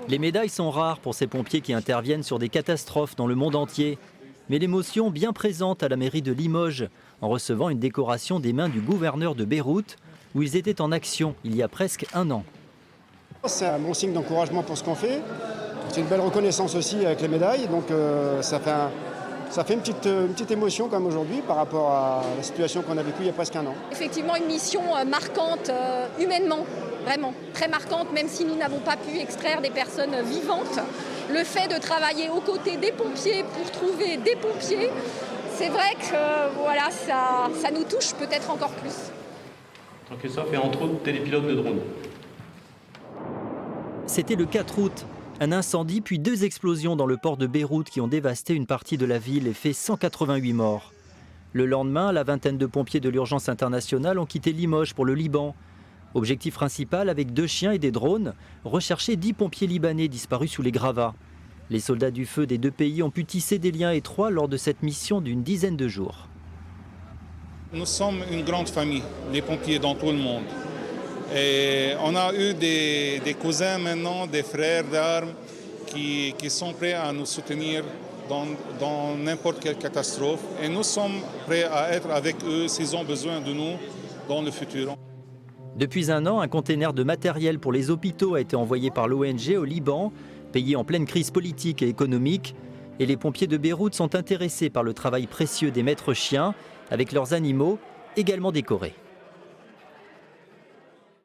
Les médailles sont rares pour ces pompiers qui interviennent sur des catastrophes dans le monde entier. Mais l'émotion bien présente à la mairie de Limoges en recevant une décoration des mains du gouverneur de Beyrouth où ils étaient en action il y a presque un an. C'est un bon signe d'encouragement pour ce qu'on fait. C'est une belle reconnaissance aussi avec les médailles. Donc ça fait une petite émotion comme aujourd'hui par rapport à la situation qu'on a vécue il y a presque un an. Effectivement une mission marquante humainement, vraiment très marquante, même si nous n'avons pas pu extraire des personnes vivantes. Le fait de travailler aux côtés des pompiers pour trouver des pompiers, c'est vrai que voilà, ça nous touche peut-être encore plus. Tant que ça fait entre autres télépilote de drone. C'était le 4 août. Un incendie puis 2 explosions dans le port de Beyrouth qui ont dévasté une partie de la ville et fait 188 morts. Le lendemain, la vingtaine de pompiers de l'urgence internationale ont quitté Limoges pour le Liban. Objectif principal, avec 2 chiens et des drones, rechercher 10 pompiers libanais disparus sous les gravats. Les soldats du feu des 2 pays ont pu tisser des liens étroits lors de cette mission d'une dizaine de jours. Nous sommes une grande famille, les pompiers dans tout le monde. Et on a eu des cousins maintenant, des frères d'armes qui sont prêts à nous soutenir dans n'importe quelle catastrophe. Et nous sommes prêts à être avec eux s'ils ont besoin de nous dans le futur. Depuis un an, un container de matériel pour les hôpitaux a été envoyé par l'ONG au Liban, pays en pleine crise politique et économique. Et les pompiers de Beyrouth sont intéressés par le travail précieux des maîtres chiens, avec leurs animaux également décorés.